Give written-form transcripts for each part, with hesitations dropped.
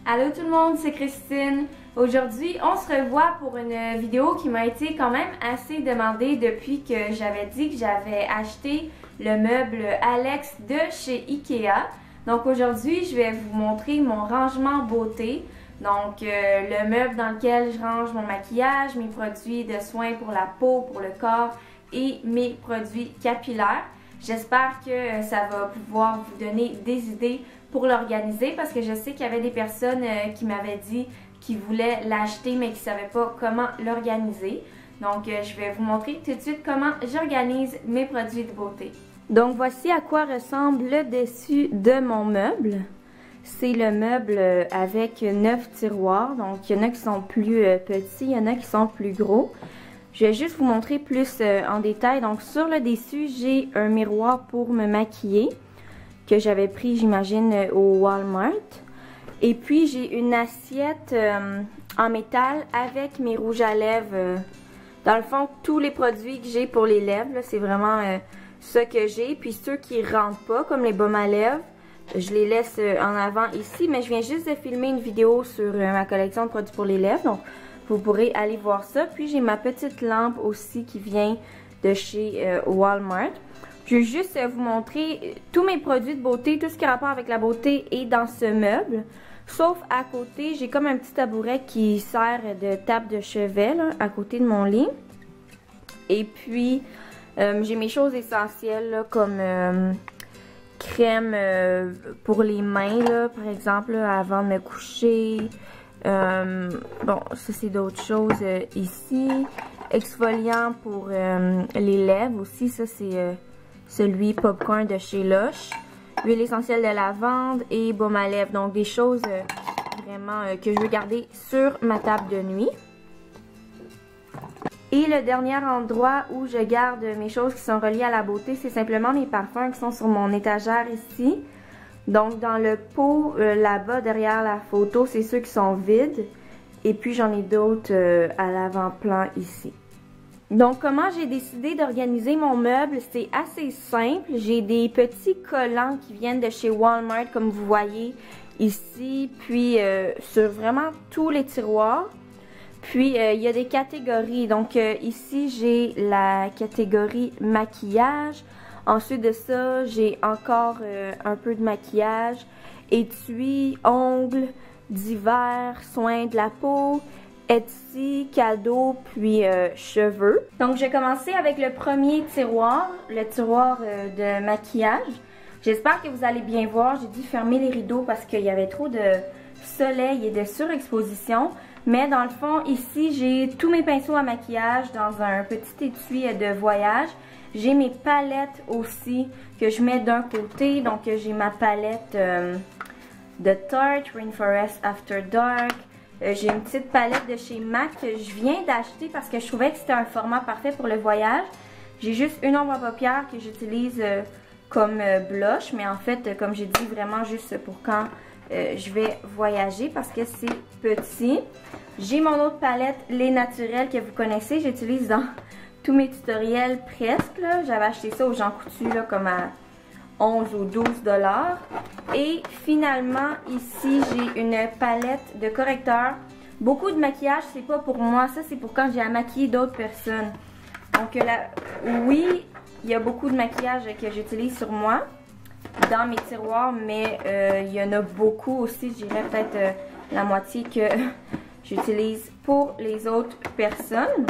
Allô tout le monde, c'est Christine. Aujourd'hui, on se revoit pour une vidéo qui m'a été quand même assez demandée depuis que j'avais dit que j'avais acheté le meuble Alex de chez Ikea. Donc aujourd'hui, je vais vous montrer mon rangement beauté. Donc le meuble dans lequel je range mon maquillage, mes produits de soins pour la peau, pour le corps et mes produits capillaires. J'espère que ça va pouvoir vous donner des idées pour l'organiser parce que je sais qu'il y avait des personnes qui m'avaient dit qu'ils voulaient l'acheter mais qui ne savaient pas comment l'organiser. Donc je vais vous montrer tout de suite comment j'organise mes produits de beauté. Donc voici à quoi ressemble le dessus de mon meuble. C'est le meuble avec 9 tiroirs. Donc il y en a qui sont plus petits, il y en a qui sont plus gros. Je vais juste vous montrer plus en détail. Donc sur le dessus, j'ai un miroir pour me maquiller que j'avais pris, j'imagine, au Walmart. Et puis j'ai une assiette en métal avec mes rouges à lèvres. Dans le fond, tous les produits que j'ai pour les lèvres, c'est vraiment ce que j'ai. Puis ceux qui rentrent pas, comme les baumes à lèvres, je les laisse en avant ici. Mais je viens juste de filmer une vidéo sur ma collection de produits pour les lèvres. Donc vous pourrez aller voir ça. Puis j'ai ma petite lampe aussi qui vient de chez Walmart. Je vais juste vous montrer tous mes produits de beauté, tout ce qui a rapport avec la beauté est dans ce meuble. Sauf à côté, j'ai comme un petit tabouret qui sert de table de chevet là, à côté de mon lit. Et puis, j'ai mes choses essentielles là, comme crème pour les mains, là, par exemple, là, avant de me coucher. Bon, ça c'est d'autres choses ici. Exfoliant pour les lèvres aussi, ça c'est celui Popcorn de chez Lush. Huile essentielle de lavande et baume à lèvres. Donc des choses vraiment que je veux garder sur ma table de nuit. Et le dernier endroit où je garde mes choses qui sont reliées à la beauté, c'est simplement mes parfums qui sont sur mon étagère ici. Donc dans le pot là-bas derrière la photo, c'est ceux qui sont vides. Et puis j'en ai d'autres à l'avant-plan ici. Donc comment j'ai décidé d'organiser mon meuble, c'est assez simple. J'ai des petits collants qui viennent de chez Walmart comme vous voyez ici. Puis sur vraiment tous les tiroirs. Puis il y a des catégories. Donc ici j'ai la catégorie maquillage. Ensuite de ça, j'ai encore un peu de maquillage, étui, ongles, divers, soins de la peau, Etsy, cadeaux, puis cheveux. Donc, je vais commencer avec le premier tiroir, le tiroir de maquillage. J'espère que vous allez bien voir. J'ai dû fermer les rideaux parce qu'il y avait trop de soleil et de surexposition. Mais dans le fond, ici, j'ai tous mes pinceaux à maquillage dans un petit étui de voyage. J'ai mes palettes aussi que je mets d'un côté. Donc, j'ai ma palette de Tarte, Rainforest After Dark. J'ai une petite palette de chez MAC que je viens d'acheter parce que je trouvais que c'était un format parfait pour le voyage. J'ai juste une ombre à paupières que j'utilise comme blush. Mais en fait, comme j'ai dit, vraiment juste pour quand je vais voyager parce que c'est petit. J'ai mon autre palette, Les Naturels, que vous connaissez. J'utilise dans tous mes tutoriels presque. J'avais acheté ça au Jean Coutu là, comme à 11 ou 12 $. Et finalement, ici, j'ai une palette de correcteurs. Beaucoup de maquillage, c'est pas pour moi. Ça, c'est pour quand j'ai à maquiller d'autres personnes. Donc là, oui, il y a beaucoup de maquillage que j'utilise sur moi dans mes tiroirs, mais il y en a beaucoup aussi. Je dirais peut-être la moitié que j'utilise pour les autres personnes.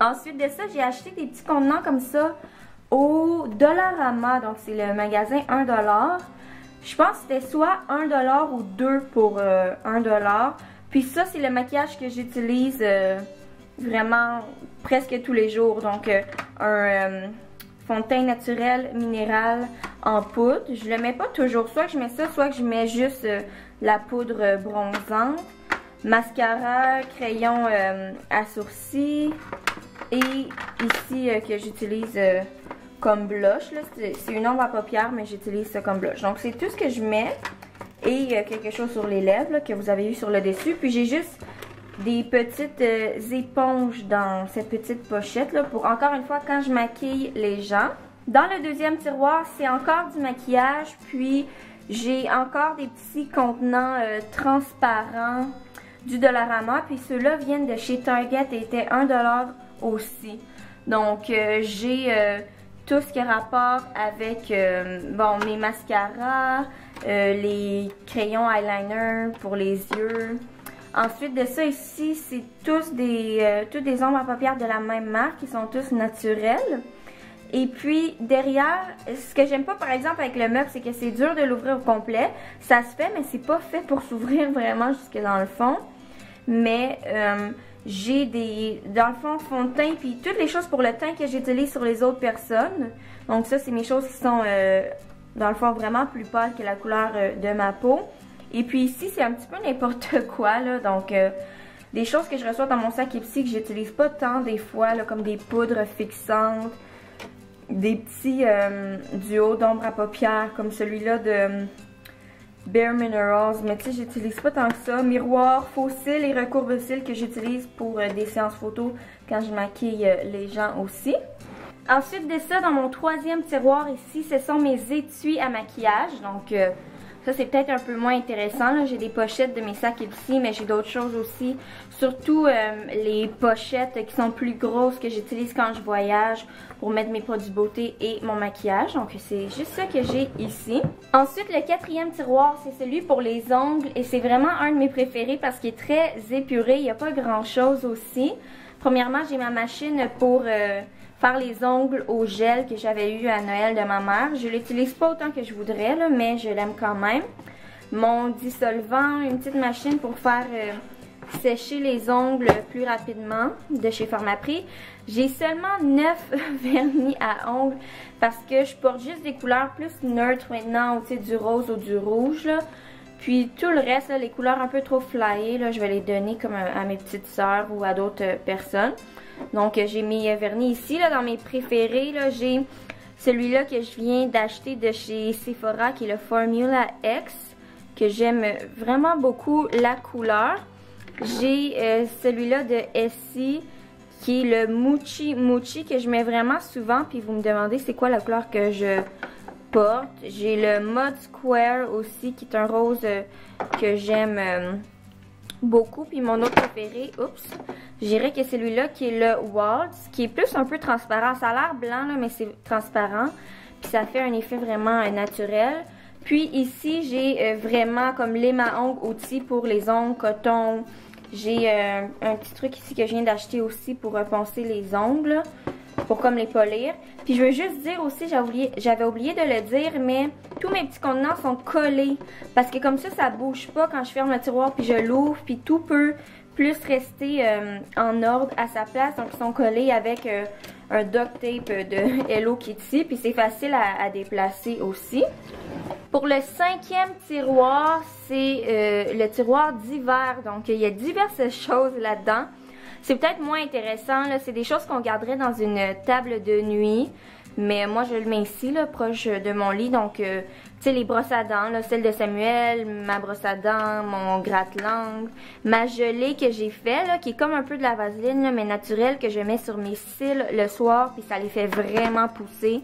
Ensuite de ça, j'ai acheté des petits contenants comme ça au Dollarama. Donc, c'est le magasin 1 $. Je pense que c'était soit 1 $ ou 2 pour 1 $. Puis ça, c'est le maquillage que j'utilise vraiment presque tous les jours. Donc, un fond de teint naturel minéral en poudre. Je le mets pas toujours. Soit que je mets ça, soit que je mets juste la poudre bronzante. Mascara, crayon à sourcils. Et ici, que j'utilise comme blush. C'est une ombre à paupières, mais j'utilise ça comme blush. Donc, c'est tout ce que je mets. Et quelque chose sur les lèvres là, que vous avez vu sur le dessus. Puis, j'ai juste des petites éponges dans cette petite pochette là, pour, encore une fois, quand je maquille les gens. Dans le deuxième tiroir, c'est encore du maquillage. Puis, J'ai encore des petits contenants transparents du Dollarama. Puis ceux-là viennent de chez Target et étaient 1$ aussi. Donc j'ai tout ce qui a rapport avec bon, mes mascaras, les crayons eyeliner pour les yeux. Ensuite de ça ici, c'est tous des ombres à paupières de la même marque. Ils sont tous naturels. Et puis derrière, ce que j'aime pas par exemple avec le meuble, c'est que c'est dur de l'ouvrir au complet. Ça se fait, mais c'est pas fait pour s'ouvrir vraiment jusque dans le fond. Mais j'ai dans le fond de teint, puis toutes les choses pour le teint que j'utilise sur les autres personnes. Donc ça, c'est mes choses qui sont dans le fond vraiment plus pâles que la couleur de ma peau. Et puis ici, c'est un petit peu n'importe quoi, là. Donc des choses que je reçois dans mon sac Ipsy que j'utilise pas tant des fois, là, comme des poudres fixantes. Des petits duos d'ombre à paupières comme celui-là de Bare Minerals, mais tu sais, j'utilise pas tant que ça. Miroir, faux cils et recourbe cils que j'utilise pour des séances photos quand je maquille les gens aussi. Ensuite de ça, dans mon troisième tiroir ici, ce sont mes étuis à maquillage. Donc ça, c'est peut-être un peu moins intéressant. J'ai des pochettes de mes sacs ici, mais j'ai d'autres choses aussi. Surtout les pochettes qui sont plus grosses que j'utilise quand je voyage pour mettre mes produits beauté et mon maquillage. Donc, c'est juste ça que j'ai ici. Ensuite, le quatrième tiroir, c'est celui pour les ongles. Et c'est vraiment un de mes préférés parce qu'il est très épuré. Il n'y a pas grand-chose aussi. Premièrement, j'ai ma machine pour faire les ongles au gel que j'avais eu à Noël de ma mère. Je l'utilise pas autant que je voudrais, là, mais je l'aime quand même. Mon dissolvant, une petite machine pour faire sécher les ongles plus rapidement de chez Pharmaprix. J'ai seulement 9 vernis à ongles parce que je porte juste des couleurs plus neutres maintenant, tu sais, du rose ou du rouge, là. Puis tout le reste, là, les couleurs un peu trop flyées, là, je vais les donner comme à mes petites sœurs ou à d'autres personnes. Donc j'ai mes vernis ici, là, dans mes préférés, là, j'ai celui-là que je viens d'acheter de chez Sephora, qui est le Formula X, que j'aime vraiment beaucoup la couleur. J'ai celui-là de Essie, qui est le Mochi Mochi, que je mets vraiment souvent, puis vous me demandez c'est quoi la couleur que je porte. J'ai le Mud Square aussi, qui est un rose que j'aime beaucoup. Puis mon autre préféré, oups, je dirais que c'est celui-là qui est le Waltz, qui est plus un peu transparent. Ça a l'air blanc, là, mais c'est transparent. Puis ça fait un effet vraiment naturel. Puis ici, j'ai vraiment comme lime à ongles outil pour les ongles, coton. J'ai un petit truc ici que je viens d'acheter aussi pour poncer les ongles, pour comme les polir. Puis je veux juste dire aussi, j'avais oublié de le dire, mais tous mes petits contenants sont collés. Parce que comme ça bouge pas quand je ferme le tiroir puis je l'ouvre. Puis tout peut plus rester en ordre à sa place. Donc ils sont collés avec un duct tape de Hello Kitty. Puis c'est facile à déplacer aussi. Pour le cinquième tiroir, c'est le tiroir d'hiver. Donc il y a diverses choses là-dedans. C'est peut-être moins intéressant, c'est des choses qu'on garderait dans une table de nuit. Mais moi, je le mets ici, là, proche de mon lit. Donc, tu sais, les brosses à dents, là, celle de Samuel, ma brosse à dents, mon gratte-langue, ma gelée que j'ai fait, là, qui est comme un peu de la vaseline, là, mais naturelle, que je mets sur mes cils le soir, puis ça les fait vraiment pousser.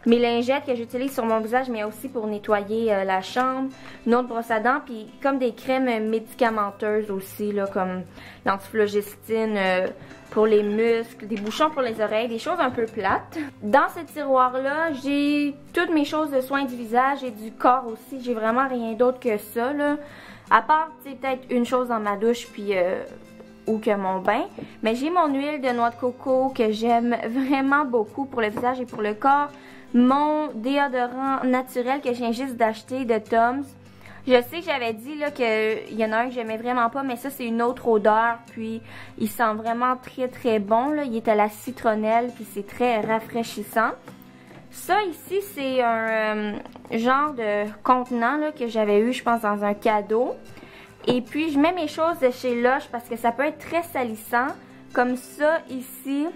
Mes lingettes que j'utilise sur mon visage, mais aussi pour nettoyer la chambre. Une autre brosse à dents, puis comme des crèmes médicamenteuses aussi, là, comme l'antiflogestine pour les muscles, des bouchons pour les oreilles, des choses un peu plates. Dans ce tiroir-là, j'ai toutes mes choses de soins du visage et du corps aussi. J'ai vraiment rien d'autre que ça, là. À part, tu sais, peut-être une chose dans ma douche, puis ou que mon bain. Mais j'ai mon huile de noix de coco que j'aime vraiment beaucoup pour le visage et pour le corps. Mon déodorant naturel que je viens juste d'acheter de Tom's. Je sais que j'avais dit là qu'il y en a un que j'aimais vraiment pas, mais ça c'est une autre odeur, puis il sent vraiment très très bon, là. Il est à la citronnelle, puis c'est très rafraîchissant. Ça ici c'est un genre de contenant là, que j'avais eu je pense dans un cadeau. Et puis je mets mes choses de chez Lush parce que ça peut être très salissant, comme ça ici.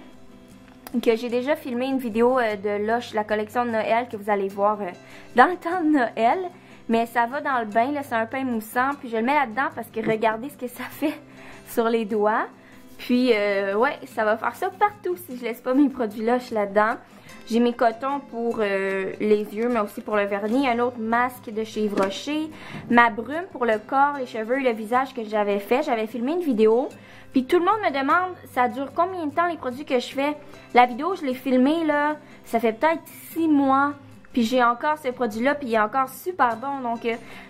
Que j'ai déjà filmé une vidéo de Lush, la collection de Noël, que vous allez voir dans le temps de Noël. Mais ça va dans le bain, là, c'est un pain moussant. Puis je le mets là-dedans parce que regardez ce que ça fait sur les doigts. Puis, ouais, ça va faire ça partout si je laisse pas mes produits Lush là-dedans. J'ai mes cotons pour les yeux, mais aussi pour le vernis. Un autre masque de chez Yves Rocher. Ma brume pour le corps, les cheveux et le visage que j'avais fait. J'avais filmé une vidéo. Puis tout le monde me demande, ça dure combien de temps les produits que je fais? La vidéo, je l'ai filmée, là, ça fait peut-être 6 mois. Puis j'ai encore ce produit-là, puis il est encore super bon. Donc,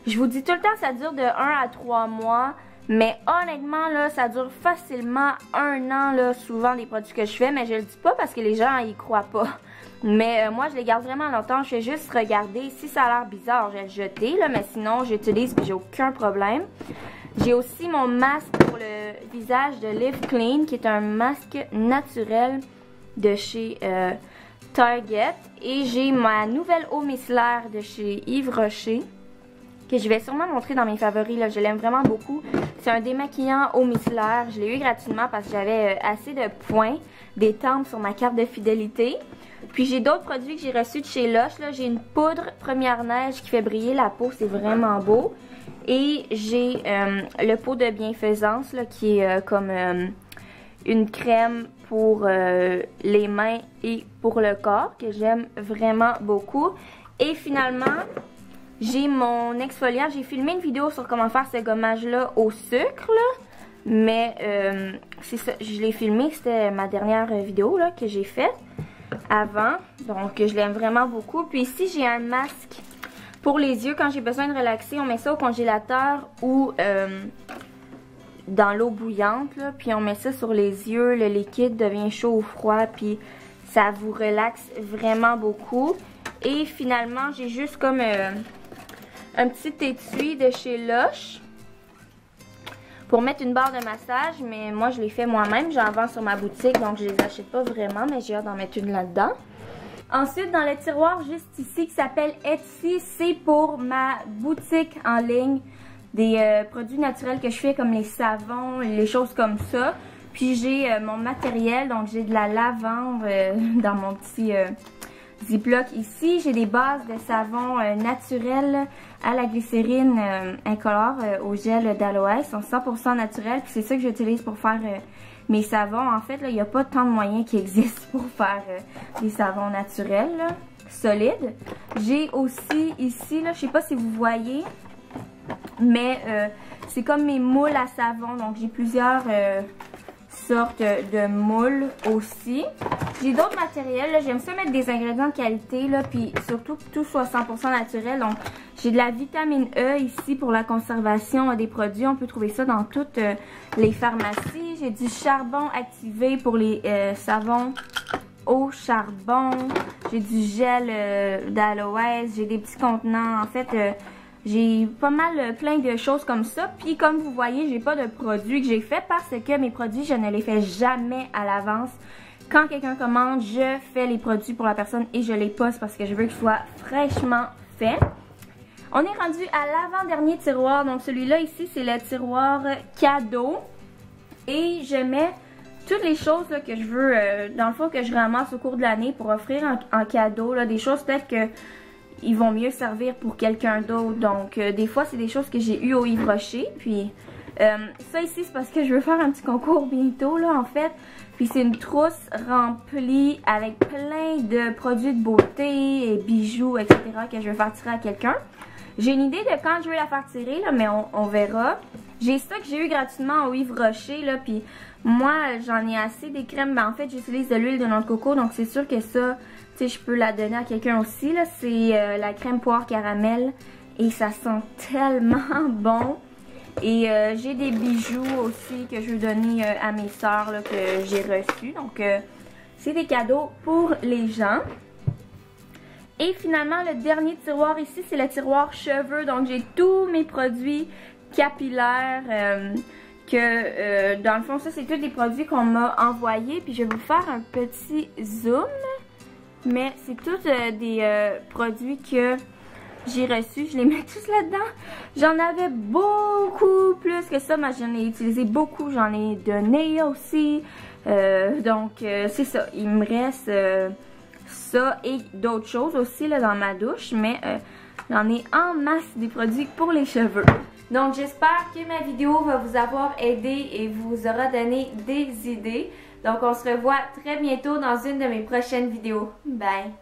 je vous dis tout le temps, ça dure de 1 à 3 mois. Mais honnêtement, là, ça dure facilement 1 an, là, souvent, les produits que je fais. Mais je le dis pas parce que les gens y croient pas. Mais moi, je les garde vraiment longtemps. Je fais juste regarder. Si ça a l'air bizarre, je vais le jeter, là. Mais sinon, j'utilise puis j'ai aucun problème. J'ai aussi mon masque pour le visage de Live Clean, qui est un masque naturel de chez Target. Et j'ai ma nouvelle eau micellaire de chez Yves Rocher, que je vais sûrement montrer dans mes favoris, là. Je l'aime vraiment beaucoup. C'est un démaquillant eau micellaire. Je l'ai eu gratuitement parce que j'avais assez de points, des tempes sur ma carte de fidélité. Puis j'ai d'autres produits que j'ai reçus de chez Lush. J'ai une poudre Première Neige qui fait briller la peau, c'est vraiment beau. Et j'ai le pot de bienfaisance là, qui est comme une crème pour les mains et pour le corps, que j'aime vraiment beaucoup. Et finalement, j'ai mon exfoliant. J'ai filmé une vidéo sur comment faire ce gommage-là au sucre, là. Mais c'est ça, je l'ai filmé, c'était ma dernière vidéo là, que j'ai faite avant. Donc je l'aime vraiment beaucoup. Puis ici, j'ai un masque pour les yeux. Quand j'ai besoin de relaxer, on met ça au congélateur ou dans l'eau bouillante, là. Puis on met ça sur les yeux, le liquide devient chaud ou froid, puis ça vous relaxe vraiment beaucoup. Et finalement, j'ai juste comme un petit étui de chez Lush pour mettre une barre de massage, mais moi je l'ai fait moi-même, j'en vends sur ma boutique, donc je les achète pas vraiment, mais j'ai hâte d'en mettre une là-dedans. Ensuite, dans le tiroir juste ici qui s'appelle Etsy, c'est pour ma boutique en ligne, des produits naturels que je fais comme les savons, les choses comme ça. Puis j'ai mon matériel, donc j'ai de la lavande dans mon petit Ziploc ici. J'ai des bases de savon naturels à la glycérine incolore au gel d'aloès. Ils sont 100% naturels. Puis c'est ça que j'utilise pour faire mes savons. En fait, il n'y a pas tant de moyens qui existent pour faire des savons naturels, là, solides. J'ai aussi ici, là, je sais pas si vous voyez, mais c'est comme mes moules à savon. Donc j'ai plusieurs sortes de moules aussi. J'ai d'autres matériels. J'aime ça mettre des ingrédients de qualité, là, puis surtout que tout soit 100% naturel. Donc j'ai de la vitamine E ici pour la conservation des produits. On peut trouver ça dans toutes les pharmacies. J'ai du charbon activé pour les savons au charbon. J'ai du gel d'aloès. J'ai des petits contenants. En fait, j'ai pas mal plein de choses comme ça. Puis comme vous voyez, j'ai pas de produits que j'ai fait parce que mes produits, je ne les fais jamais à l'avance. Quand quelqu'un commande, je fais les produits pour la personne et je les poste parce que je veux qu'ils soient fraîchement faits. On est rendu à l'avant-dernier tiroir. Donc celui-là ici, c'est le tiroir cadeau. Et je mets toutes les choses là, que je veux, dans le fond, que je ramasse au cours de l'année pour offrir en cadeau. Là, des choses peut-être que ils vont mieux servir pour quelqu'un d'autre. Donc des fois, c'est des choses que j'ai eues au Yves Rocher. Puis ça ici, c'est parce que je veux faire un petit concours bientôt, là, en fait. Puis c'est une trousse remplie avec plein de produits de beauté et bijoux, etc. que je vais faire tirer à quelqu'un. J'ai une idée de quand je vais la faire tirer, là, mais on verra. J'ai ça que j'ai eu gratuitement au Yves Rocher, là, puis moi, j'en ai assez des crèmes. Ben, en fait, j'utilise de l'huile de noix de coco, donc c'est sûr que ça, tu sais, je peux la donner à quelqu'un aussi, là. C'est la crème poire caramel et ça sent tellement bon. Et j'ai des bijoux aussi que je veux donner à mes sœurs, là, que j'ai reçus. Donc, c'est des cadeaux pour les gens. Et finalement, le dernier tiroir ici, c'est le tiroir cheveux. Donc, j'ai tous mes produits capillaires dans le fond, ça, c'est tous des produits qu'on m'a envoyés. Puis, je vais vous faire un petit zoom. Mais c'est tous des produits que j'ai reçus. Je les mets tous là-dedans. J'en avais beaucoup plus que ça. Mais j'en ai utilisé beaucoup. J'en ai donné aussi. Donc, c'est ça. Il me reste ça et d'autres choses aussi là, dans ma douche. Mais j'en ai en masse des produits pour les cheveux. Donc j'espère que ma vidéo va vous avoir aidé et vous aura donné des idées. Donc on se revoit très bientôt dans une de mes prochaines vidéos. Bye!